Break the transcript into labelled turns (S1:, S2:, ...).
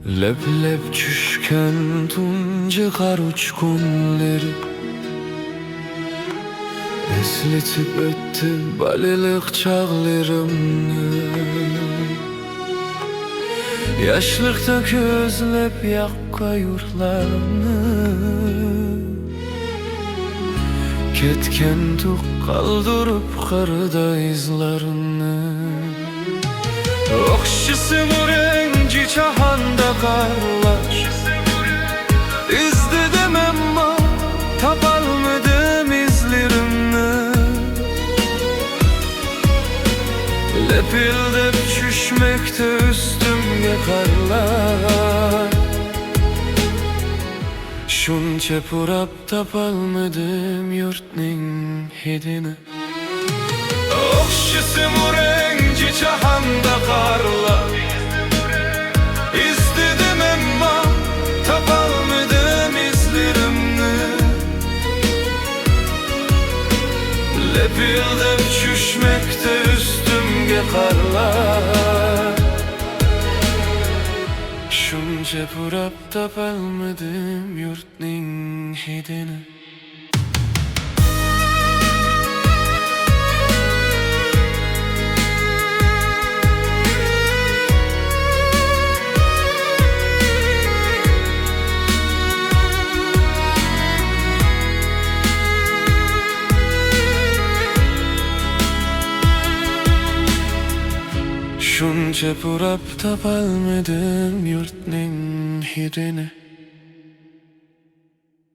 S1: Lep lep çüşken tunca kar uçkunları esletip öttü balilik çağlarımni. Yaşlıkta közlep yakka yurtlarını ketken tuk kaldırıp karda izlerini. Okşısı bu renci çahanda karlar İzledim ama tapalmadım izlerimni. Lepildep çüşmekte üstümge karlar Şunça purap tapalmadım yurtning hidini. Okşısı bu renci çahanda karlar İzledim ama tapalmadım izlerimni. Lepildep çüşmekte üstümge karlar Şunca purap tapalmadım yurtning hidini. Şunca purap tapalmadım yurtning hidini.